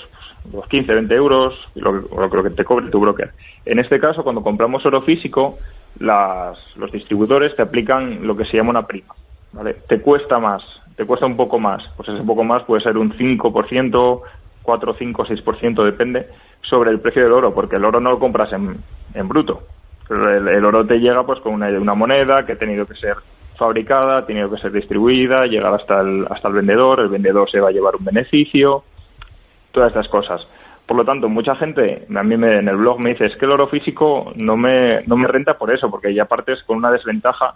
15, 20 euros, lo que te cobre tu broker. En este caso, cuando compramos oro físico, los distribuidores te aplican lo que se llama una prima, ¿vale? Te cuesta un poco más, pues ese poco más puede ser un 5%, 4, 5, 6%, depende, sobre el precio del oro, porque el oro no lo compras en bruto. El oro te llega pues con una moneda que ha tenido que ser fabricada, ha tenido que ser distribuida, llegar hasta el vendedor se va a llevar un beneficio, todas estas cosas. Por lo tanto, mucha gente a mí en el blog me dice, es que el oro físico no me renta por eso, porque ya partes con una desventaja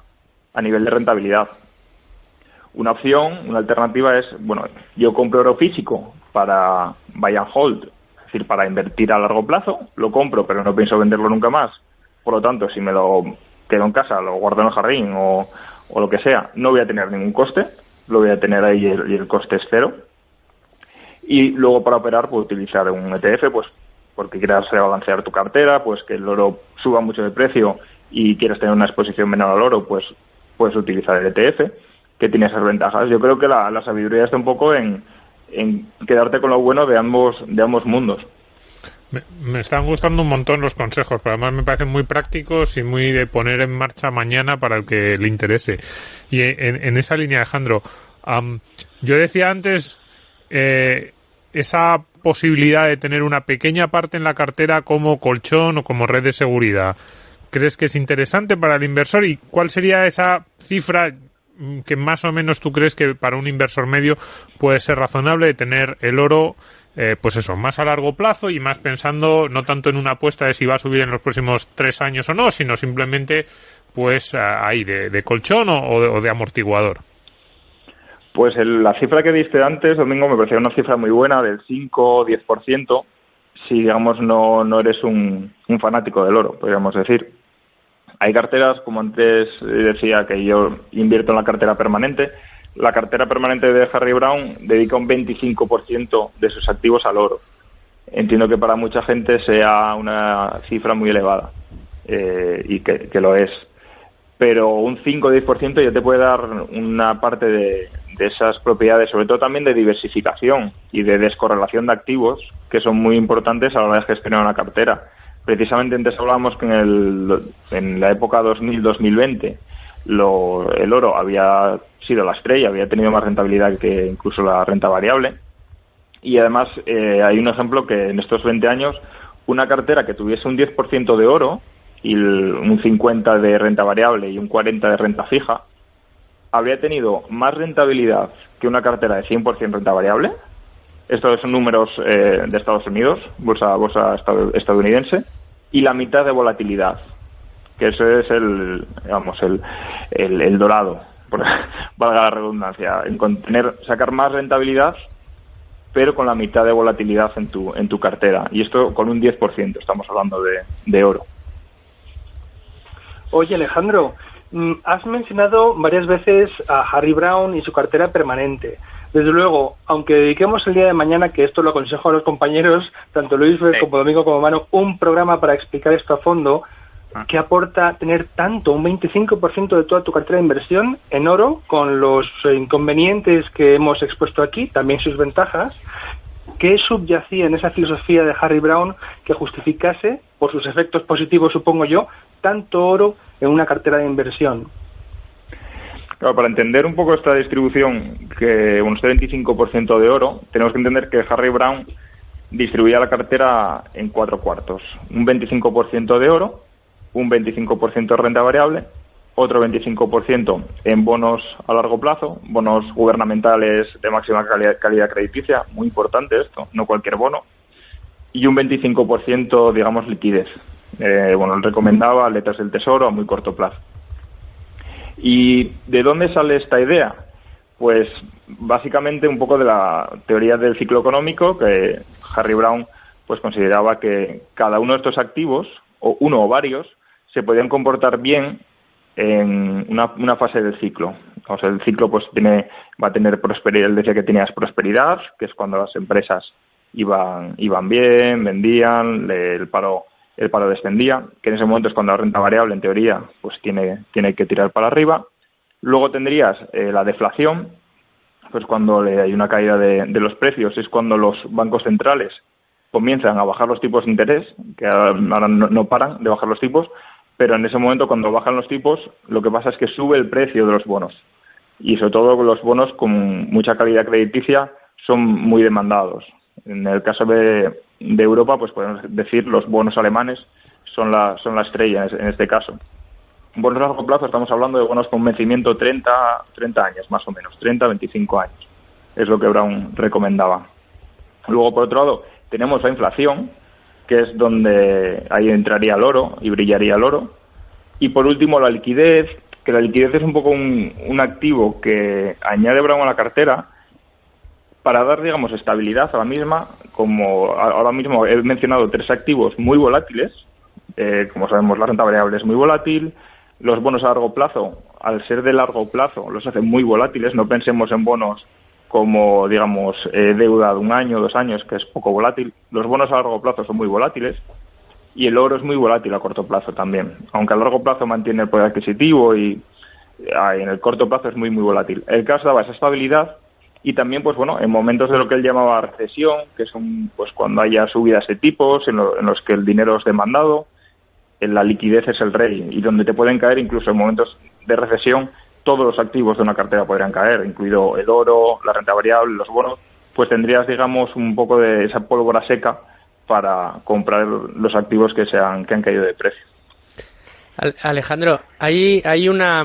a nivel de rentabilidad. Una opción, una alternativa es, bueno, yo compro oro físico para buy and hold, es decir, para invertir a largo plazo, lo compro pero no pienso venderlo nunca más. Por lo tanto, si me lo quedo en casa, lo guardo en el jardín o lo que sea, no voy a tener ningún coste, lo voy a tener ahí y el coste es cero. Y luego para operar, pues utilizar un ETF, pues porque quieras rebalancear tu cartera, pues que el oro suba mucho de precio y quieres tener una exposición menor al oro, pues puedes utilizar el ETF, que tiene esas ventajas. Yo creo que la sabiduría está un poco en quedarte con lo bueno de ambos mundos. Me están gustando un montón los consejos, pero además me parecen muy prácticos y muy de poner en marcha mañana para el que le interese. Y en esa línea, Alejandro, yo decía antes esa posibilidad de tener una pequeña parte en la cartera como colchón o como red de seguridad. ¿Crees que es interesante para el inversor? ¿Y cuál sería esa cifra que más o menos tú crees que para un inversor medio puede ser razonable de tener el oro, pues eso, más a largo plazo y más pensando no tanto en una apuesta de si va a subir en los próximos 3 años o no, sino simplemente pues ahí de colchón o de amortiguador? Pues la cifra que diste antes, Domingo, me parecía una cifra muy buena, del 5 o 10%, si digamos no eres un fanático del oro, podríamos decir. Hay carteras, como antes decía, que yo invierto en la cartera permanente. La cartera permanente de Harry Brown dedica un 25% de sus activos al oro. Entiendo que para mucha gente sea una cifra muy elevada, y que lo es. Pero un 5 o 10% ya te puede dar una parte de esas propiedades, sobre todo también de diversificación y de descorrelación de activos, que son muy importantes a la hora de gestionar una cartera. Precisamente antes hablábamos que en la época 2000-2020 el oro había sido la estrella, había tenido más rentabilidad que incluso la renta variable. Y además hay un ejemplo que en estos 20 años una cartera que tuviese un 10% de oro y un 50% de renta variable y un 40% de renta fija, habría tenido más rentabilidad que una cartera de 100% renta variable. Estos son números de Estados Unidos, bolsa estadounidense, y la mitad de volatilidad, que eso es el dorado, valga la redundancia, en sacar más rentabilidad, pero con la mitad de volatilidad en tu cartera. Y esto con un 10%, estamos hablando de oro. Oye, Alejandro, has mencionado varias veces a Harry Browne y su cartera permanente. Desde luego, aunque dediquemos el día de mañana, que esto lo aconsejo a los compañeros, tanto Luis como Domingo como Manu, un programa para explicar esto a fondo, ¿qué aporta tener tanto, un 25% de toda tu cartera de inversión en oro, con los inconvenientes que hemos expuesto aquí, también sus ventajas? ¿Qué subyacía en esa filosofía de Harry Browne que justificase, por sus efectos positivos supongo yo, tanto oro en una cartera de inversión? Claro, para entender un poco esta distribución, que este 25% de oro, tenemos que entender que Harry Browne distribuía la cartera en 4 cuartos. Un 25% de oro, un 25% de renta variable, otro 25% en bonos a largo plazo, bonos gubernamentales de máxima calidad crediticia, muy importante esto, no cualquier bono, y un 25%, digamos, liquidez. Él recomendaba letras del tesoro a muy corto plazo. ¿Y de dónde sale esta idea? Pues básicamente un poco de la teoría del ciclo económico, que Harry Browne pues consideraba que cada uno de estos activos, o uno o varios, se podían comportar bien en una fase del ciclo. O sea, el ciclo pues va a tener prosperidad. Él decía que tenías prosperidad, que es cuando las empresas iban bien, vendían, el paro descendía, que en ese momento es cuando la renta variable, en teoría, pues tiene que tirar para arriba. Luego tendrías la deflación, pues cuando hay una caída de los precios, es cuando los bancos centrales comienzan a bajar los tipos de interés, que ahora no paran de bajar los tipos, pero en ese momento, cuando bajan los tipos, lo que pasa es que sube el precio de los bonos. Y sobre todo los bonos con mucha calidad crediticia son muy demandados. En el caso de Europa, pues podemos decir los bonos alemanes son la estrella en este caso. Bonos a largo plazo, estamos hablando de bonos con vencimiento 30 años más o menos, 30-25 años. Es lo que Browne recomendaba. Luego, por otro lado, tenemos la inflación, que es donde ahí entraría el oro y brillaría el oro. Y por último, la liquidez, que la liquidez es un poco un activo que añade Browne a la cartera para dar, digamos, estabilidad a la misma. Como ahora mismo he mencionado 3 activos muy volátiles, como sabemos la renta variable es muy volátil, los bonos a largo plazo, al ser de largo plazo, los hacen muy volátiles. No pensemos en bonos como, digamos, deuda de 1 año, 2 años, que es poco volátil. Los bonos a largo plazo son muy volátiles y el oro es muy volátil a corto plazo también. Aunque a largo plazo mantiene el poder adquisitivo y en el corto plazo es muy, muy volátil. El caso daba esa estabilidad y también, pues bueno, en momentos de lo que él llamaba recesión, que son pues cuando haya subidas de tipos en los que el dinero es demandado, la liquidez es el rey y donde te pueden caer incluso en momentos de recesión todos los activos de una cartera podrían caer, incluido el oro, la renta variable, los bonos, pues tendrías, digamos, un poco de esa pólvora seca para comprar los activos que han caído de precio. Alejandro, hay una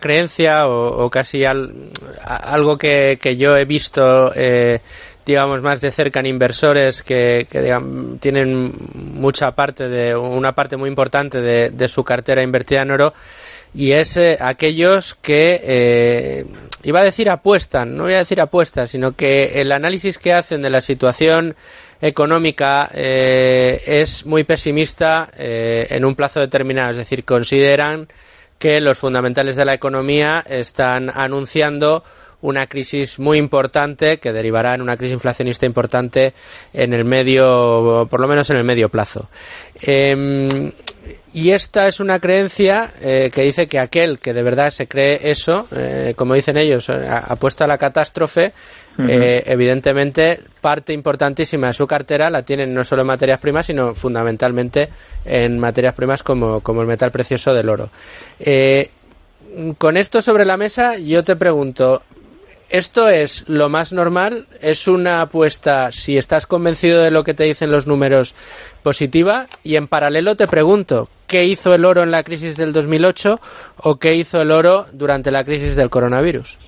creencia o casi algo que yo he visto digamos más de cerca en inversores que digamos, tienen una parte muy importante de su cartera invertida en oro, y es aquellos que iba a decir apuestan, no voy a decir apuestas, sino que el análisis que hacen de la situación económica es muy pesimista en un plazo determinado, es decir, consideran que los fundamentales de la economía están anunciando una crisis muy importante que derivará en una crisis inflacionista importante en el por lo menos en el medio plazo. Y esta es una creencia que dice que aquel que de verdad se cree eso, como dicen ellos, apuesta a la catástrofe. Evidentemente parte importantísima de su cartera la tienen no solo en materias primas, sino fundamentalmente en materias primas como el metal precioso del oro. Con esto sobre la mesa, yo te pregunto, ¿esto es lo más normal? ¿Es una apuesta, si estás convencido de lo que te dicen los números, positiva? Y en paralelo te pregunto, ¿qué hizo el oro en la crisis del 2008 o qué hizo el oro durante la crisis del coronavirus?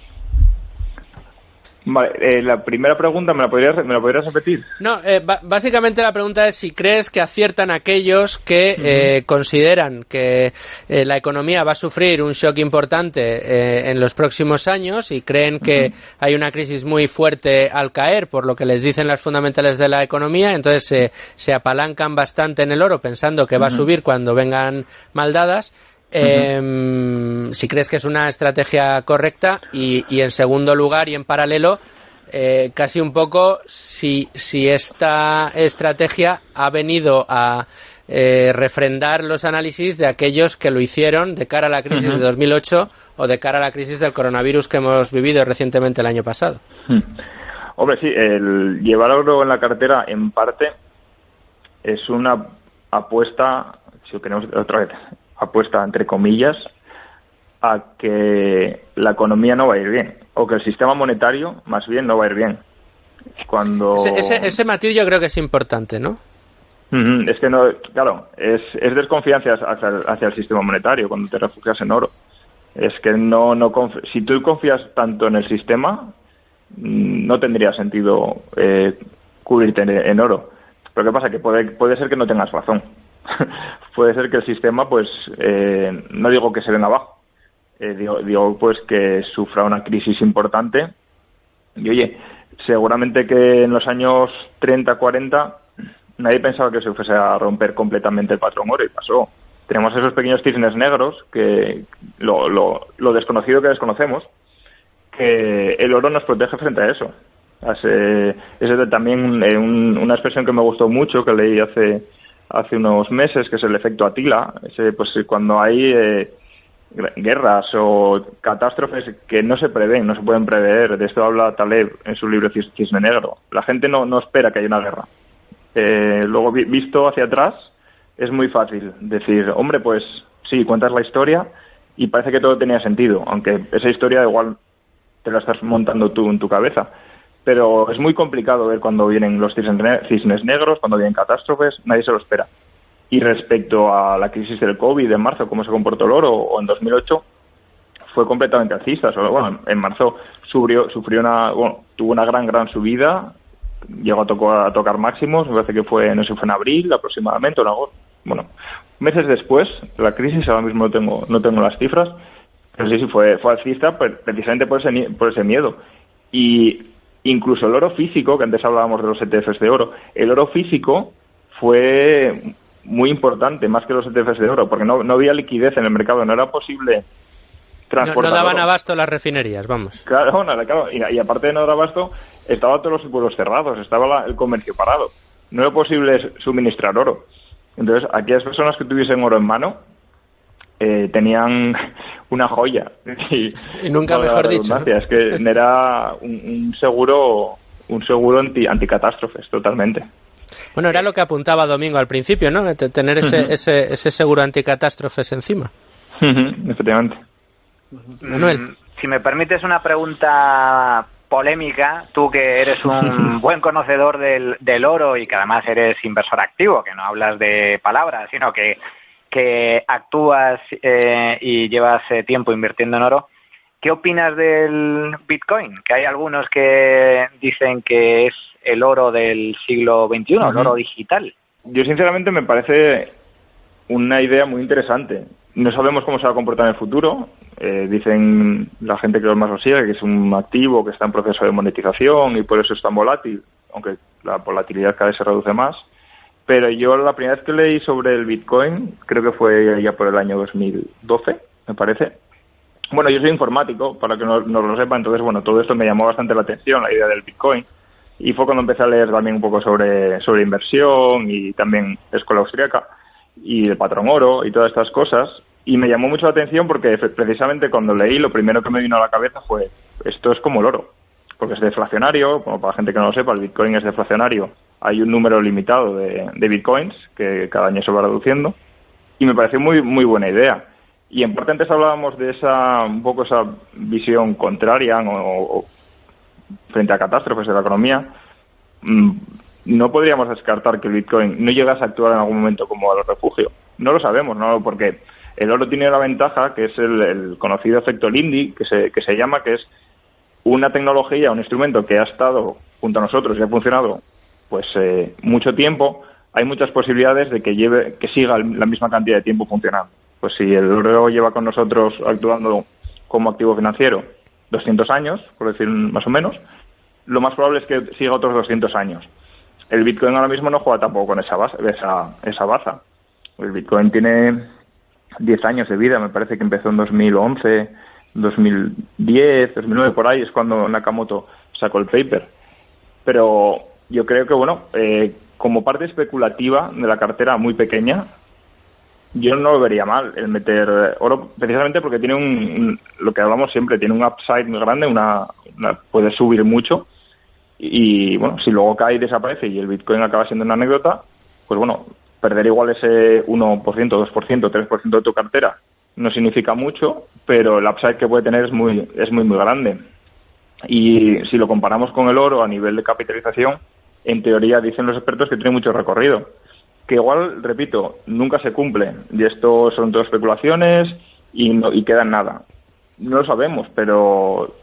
Vale, la primera pregunta, ¿me la podrías repetir? No, básicamente la pregunta es si crees que aciertan aquellos que consideran que la economía va a sufrir un shock importante en los próximos años y creen que hay una crisis muy fuerte al caer, por lo que les dicen las fundamentales de la economía, entonces se apalancan bastante en el oro pensando que va a subir cuando vengan mal dadas. Si crees que es una estrategia correcta y en segundo lugar y en paralelo casi un poco si esta estrategia ha venido a refrendar los análisis de aquellos que lo hicieron de cara a la crisis de 2008 o de cara a la crisis del coronavirus que hemos vivido recientemente el año pasado. Hombre, sí, el llevar oro en la cartera en parte es una apuesta, si lo queremos otra vez, apuesta entre comillas a que la economía no va a ir bien o que el sistema monetario más bien no va a ir bien. Cuando ese matiz yo creo que es importante, ¿no? Es que no, claro, es desconfianza hacia el sistema monetario cuando te refugias en oro. Es que si tú confías tanto en el sistema, no tendría sentido cubrirte en oro. Pero ¿qué pasa? Que puede ser que no tengas razón. Puede ser que el sistema, pues, no digo que se venga abajo, digo pues que sufra una crisis importante. Y oye, seguramente que en los años 30, 40 nadie pensaba que se fuese a romper completamente el patrón oro y pasó. Tenemos esos pequeños cisnes negros que lo desconocido que desconocemos, que el oro nos protege frente a eso. Es también una expresión que me gustó mucho, que leí hace unos meses, que es el efecto Atila. Pues cuando hay guerras o catástrofes que no se prevén, no se pueden prever. De esto habla Taleb en su libro Cisne Negro. La gente no espera que haya una guerra. Luego, visto hacia atrás, es muy fácil decir, hombre, pues sí, cuentas la historia y parece que todo tenía sentido, aunque esa historia igual te la estás montando tú en tu cabeza. Pero es muy complicado ver cuando vienen los cisnes negros, cuando vienen catástrofes, nadie se lo espera. Y respecto a la crisis del COVID en marzo, cómo se comportó el oro, o en 2008, fue completamente alcista. Bueno, en marzo tuvo una gran subida, llegó a tocar máximos, me parece que fue en abril aproximadamente, o en agosto. Bueno, meses después de la crisis, ahora mismo no tengo las cifras, pero sí fue alcista precisamente por ese miedo. Y incluso el oro físico, que antes hablábamos de los ETFs de oro, el oro físico fue muy importante, más que los ETFs de oro, porque no había liquidez en el mercado, no era posible transportar. No daban abasto las refinerías, vamos. Claro, y aparte de no dar abasto, estaban todos los vuelos cerrados, estaba el comercio parado. No era posible suministrar oro. Entonces, aquellas personas que tuviesen oro en mano tenían una joya. Y nunca mejor dicho, ¿no? Es que era un seguro anticatástrofes, totalmente. Bueno, era lo que apuntaba Domingo al principio, ¿no? Tener ese seguro anticatástrofes encima. Efectivamente. Manuel. Si me permites una pregunta polémica, tú que eres un buen conocedor del oro y que además eres inversor activo, que no hablas de palabras, sino que actúas y llevas tiempo invirtiendo en oro, ¿qué opinas del Bitcoin? Que hay algunos que dicen que es el oro del siglo XXI, el oro digital. Yo sinceramente me parece una idea muy interesante. No sabemos cómo se va a comportar en el futuro. Dicen la gente que más lo sigue que es un activo que está en proceso de monetización y por eso es tan volátil, aunque la volatilidad cada vez se reduce más. Pero yo la primera vez que leí sobre el Bitcoin, creo que fue ya por el año 2012, me parece. Bueno, yo soy informático, para que no lo sepa, entonces, bueno, todo esto me llamó bastante la atención, la idea del Bitcoin. Y fue cuando empecé a leer también un poco sobre inversión y también escuela austríaca y el patrón oro y todas estas cosas. Y me llamó mucho la atención porque precisamente cuando leí, lo primero que me vino a la cabeza fue, esto es como el oro, porque es deflacionario, como para la gente que no lo sepa, el Bitcoin es deflacionario. Hay un número limitado de Bitcoins que cada año se va reduciendo y me pareció muy, muy buena idea. Y en parte antes hablábamos de esa visión contraria o frente a catástrofes de la economía. No podríamos descartar que el Bitcoin no llegase a actuar en algún momento como a los refugio. No lo sabemos, ¿no? Porque el oro tiene la ventaja que es el conocido efecto Lindy, que se llama, que es una tecnología, un instrumento que ha estado junto a nosotros y ha funcionado pues mucho tiempo, hay muchas posibilidades de que siga la misma cantidad de tiempo funcionando. Pues si el oro lleva con nosotros actuando como activo financiero 200 años, por decir más o menos, lo más probable es que siga otros 200 años. El Bitcoin ahora mismo no juega tampoco con esa baza. El Bitcoin tiene 10 años de vida, me parece que empezó en 2011, 2010, 2009, por ahí es cuando Nakamoto sacó el paper. Pero yo creo que, como parte especulativa de la cartera muy pequeña, yo no lo vería mal el meter oro, precisamente porque tiene lo que hablamos siempre, tiene un upside muy grande, puede subir mucho. Y bueno, si luego cae y desaparece y el Bitcoin acaba siendo una anécdota, pues bueno, perder igual ese 1%, 2%, 3% de tu cartera no significa mucho, pero el upside que puede tener es muy grande. Y si lo comparamos con el oro a nivel de capitalización, en teoría dicen los expertos que tiene mucho recorrido, que igual, repito, nunca se cumple, y esto son todo especulaciones y queda en nada. No lo sabemos, pero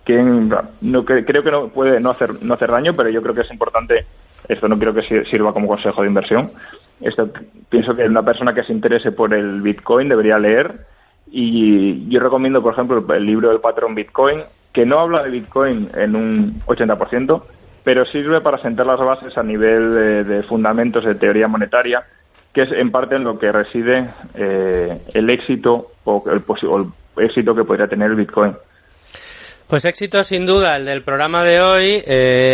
creo que no puede no hacer daño, pero yo creo que es importante. Esto no quiero que sirva como consejo de inversión. Pienso que una persona que se interese por el Bitcoin debería leer, y yo recomiendo, por ejemplo, el libro del patrón Bitcoin, que no habla de Bitcoin en un 80%, pero sirve para sentar las bases a nivel de fundamentos de teoría monetaria, que es en parte en lo que reside el éxito o el éxito que podría tener el Bitcoin. Pues éxito sin duda el del programa de hoy,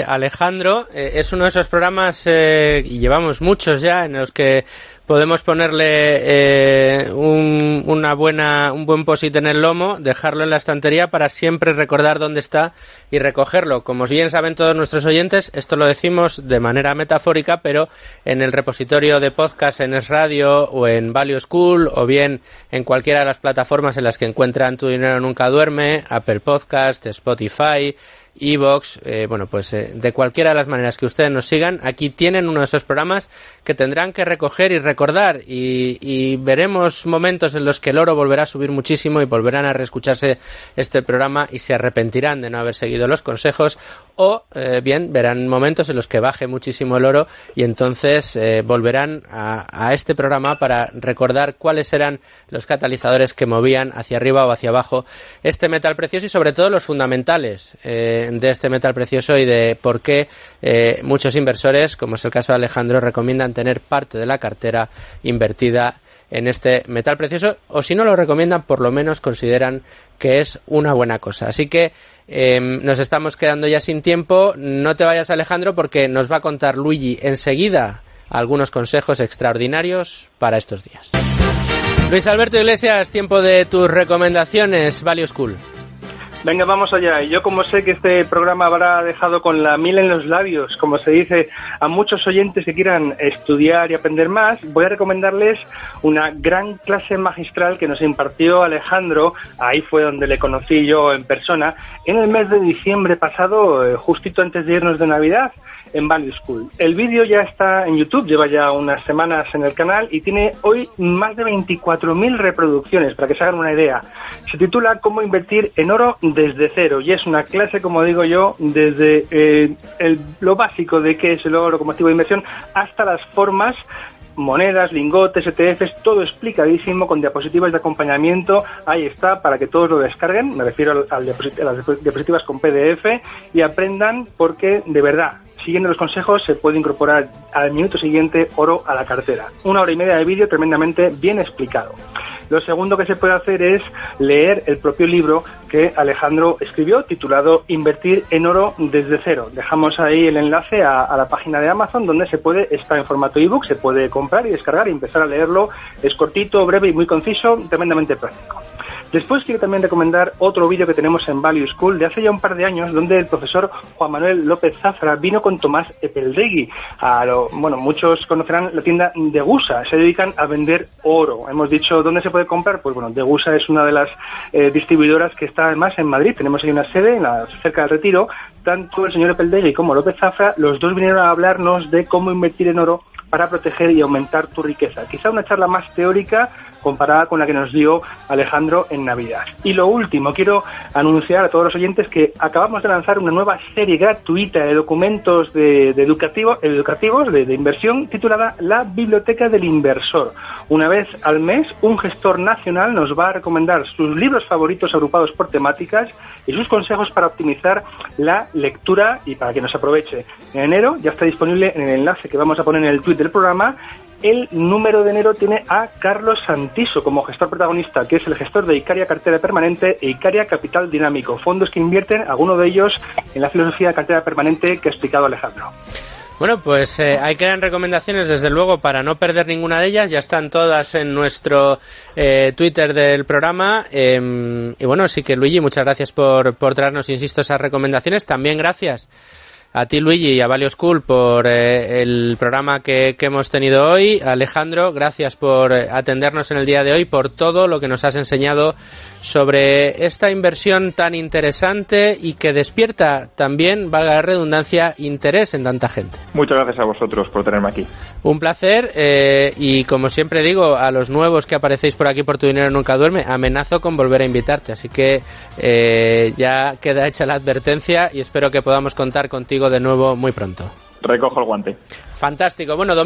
Alejandro. Es uno de esos programas, y llevamos muchos ya, en los que podemos ponerle un buen post-it en el lomo, dejarlo en la estantería para siempre recordar dónde está y recogerlo. Como bien saben todos nuestros oyentes, esto lo decimos de manera metafórica, pero en el repositorio de podcast en Es Radio o en Value School, o bien en cualquiera de las plataformas en las que encuentran Tu Dinero Nunca Duerme, Apple Podcast, Spotify, iVoox, de cualquiera de las maneras que ustedes nos sigan, aquí tienen uno de esos programas que tendrán que recoger y recordar, y veremos momentos en los que el oro volverá a subir muchísimo y volverán a reescucharse este programa y se arrepentirán de no haber seguido los consejos, o bien verán momentos en los que baje muchísimo el oro y entonces volverán a este programa para recordar cuáles eran los catalizadores que movían hacia arriba o hacia abajo este metal precioso, y sobre todo los fundamentales de este metal precioso, y de por qué muchos inversores, como es el caso de Alejandro, recomiendan tener parte de la cartera invertida en este metal precioso, o si no lo recomiendan, por lo menos consideran que es una buena cosa. Así que nos estamos quedando ya sin tiempo. No te vayas, Alejandro, porque nos va a contar Luigi enseguida algunos consejos extraordinarios para estos días. Luis Alberto Iglesias, tiempo de tus recomendaciones, Value School. Venga, vamos allá. Y yo, como sé que este programa habrá dejado con la miel en los labios, como se dice, a muchos oyentes que quieran estudiar y aprender más, voy a recomendarles una gran clase magistral que nos impartió Alejandro. Ahí fue donde le conocí yo en persona, en el mes de diciembre pasado, justito antes de irnos de Navidad, en Value School. El vídeo ya está en YouTube, lleva ya unas semanas en el canal y tiene hoy más de 24.000 reproducciones, para que se hagan una idea. Se titula Cómo invertir en oro desde cero, y es una clase, como digo yo, desde lo básico de qué es el oro como activo de inversión hasta las formas, monedas, lingotes, ETFs, todo explicadísimo con diapositivas de acompañamiento. Ahí está, para que todos lo descarguen. Me refiero a las diapositivas con PDF, y aprendan, porque de verdad, siguiendo los consejos, se puede incorporar al minuto siguiente oro a la cartera. 1 hora y media de vídeo tremendamente bien explicado. Lo segundo que se puede hacer es leer el propio libro que Alejandro escribió, titulado Invertir en oro desde cero. Dejamos ahí el enlace a la página de Amazon, donde está en formato ebook, se puede comprar y descargar y empezar a leerlo. Es cortito, breve y muy conciso, tremendamente práctico. Después quiero también recomendar otro vídeo que tenemos en Value School de hace ya un par de años, donde el profesor Juan Manuel López Zafra vino con Tomás Epeldegui. Muchos conocerán la tienda Degusa, se dedican a vender oro. Hemos dicho dónde se puede comprar, pues bueno, Degusa es una de las distribuidoras que está además en Madrid. Tenemos ahí una sede cerca del Retiro. Tanto el señor Epeldegui como López Zafra, los dos vinieron a hablarnos de cómo invertir en oro para proteger y aumentar tu riqueza. Quizá una charla más teórica, comparada con la que nos dio Alejandro en Navidad. Y lo último, quiero anunciar a todos los oyentes que acabamos de lanzar una nueva serie gratuita de documentos educativos de inversión titulada La Biblioteca del Inversor. Una vez al mes, un gestor nacional nos va a recomendar sus libros favoritos agrupados por temáticas y sus consejos para optimizar la lectura y para que nos aproveche. En enero ya está disponible en el enlace que vamos a poner en el tweet del programa. El número de enero tiene a Carlos Santiso como gestor protagonista, que es el gestor de Icaria Cartera Permanente e Icaria Capital Dinámico, fondos que invierten, algunos de ellos, en la filosofía de cartera permanente que ha explicado Alejandro. Bueno, pues ahí quedan recomendaciones, desde luego, para no perder ninguna de ellas. Ya están todas en nuestro Twitter del programa. Y bueno, sí que, Luigi, muchas gracias por traernos, insisto, esas recomendaciones. También gracias a ti, Luigi, y a Value School por el programa que hemos tenido hoy. Alejandro, gracias por atendernos en el día de hoy, por todo lo que nos has enseñado sobre esta inversión tan interesante y que despierta también, valga la redundancia, interés en tanta gente. Muchas gracias a vosotros por tenerme aquí. Un placer, y como siempre digo, a los nuevos que aparecéis por aquí por Tu Dinero Nunca Duerme, amenazo con volver a invitarte, así que ya queda hecha la advertencia y espero que podamos contar contigo de nuevo muy pronto. Recojo el guante. Fantástico. Bueno, domingo.